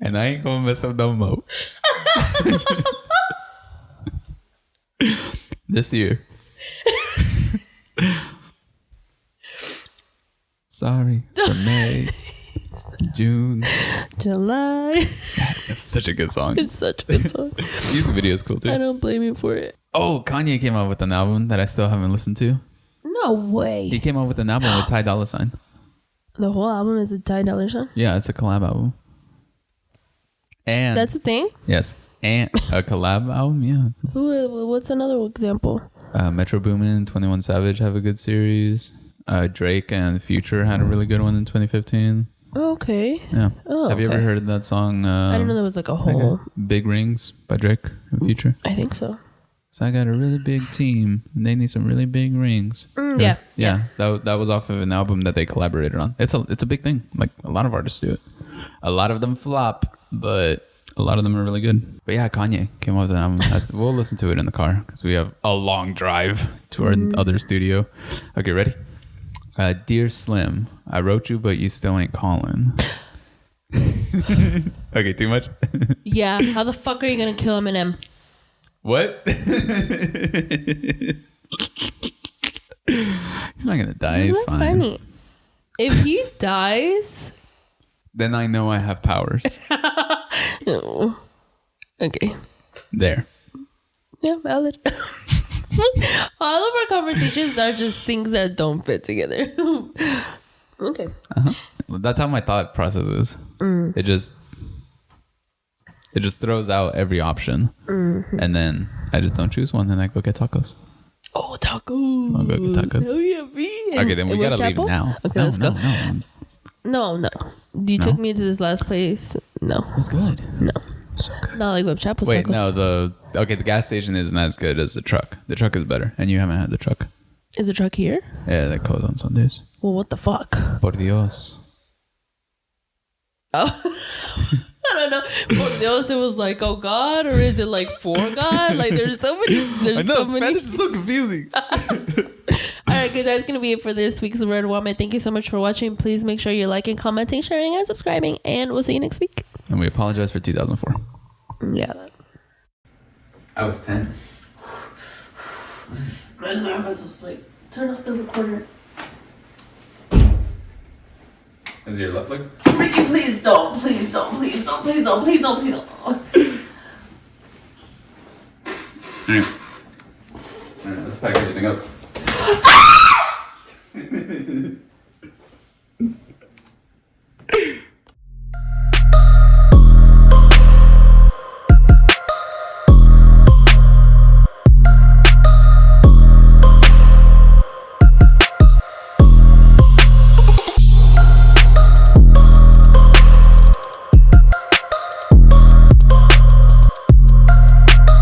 And I ain't gonna mess up no more. This year. Sorry. For May. June. July. God, it's such a good song. It's such a good song. The music video is cool too. I don't blame you for it. Oh, Kanye came out with an album that I still haven't listened to. No way. He came out with an album with Ty Dolla $ign. The whole album is a Ty Dolla $ign? Yeah, it's a collab album. And that's a thing? Yes. And a collab album, yeah. What's another example? Metro Boomin and 21 Savage have a good series. Drake and Future had a really good one in 2015. Okay. Yeah. Oh, have you ever heard that song? I didn't know there was like a whole... Big Rings by Drake and Future. I think so. So I got a really big team and they need some really big rings. Yeah. That was off of an album that they collaborated on. It's a big thing. Like a lot of artists do it. A lot of them flop, but a lot of them are really good. But yeah, Kanye came out with an album. We'll listen to it in the car because we have a long drive to our other studio. Okay, ready? Dear Slim, I wrote you, but you still ain't calling. Okay, too much? Yeah. How the fuck are you going to kill Eminem? What? He's not gonna die. He's fine. Funny. If he dies, then I know I have powers. no. Okay. There. Yeah, valid. All of our conversations are just things that don't fit together. Okay. Well, that's how my thought process is. It just throws out every option. And then I just don't choose one and I go get tacos. Oh, tacos. I'll go get tacos. Oh, yeah, me. Okay, then we gotta leave now. Okay, let's go. No. You took me to this last place. No. It was good. No. So good. Not like Whip Chapel. Wait, tacos. no, the gas station isn't as good as the truck. The truck is better. And you haven't had the truck. Is the truck here? Yeah, they close on Sundays. Well, what the fuck? Por Dios. Oh. I don't know. Por Dios, it was like, oh God, or is it like for God? Like there's so many. I know, Spanish is so confusing. All right, guys, that's going to be it for this week's Wrdvmt. Thank you so much for watching. Please make sure you're liking, commenting, sharing, and subscribing. And we'll see you next week. And we apologize for 2004. Yeah. I was 10. I'm so sleep. Turn off the recorder. Is it your left leg? Ricky, please don't. Please don't. Please don't. Please don't. Please don't. Please don't. All right, let's pack everything up.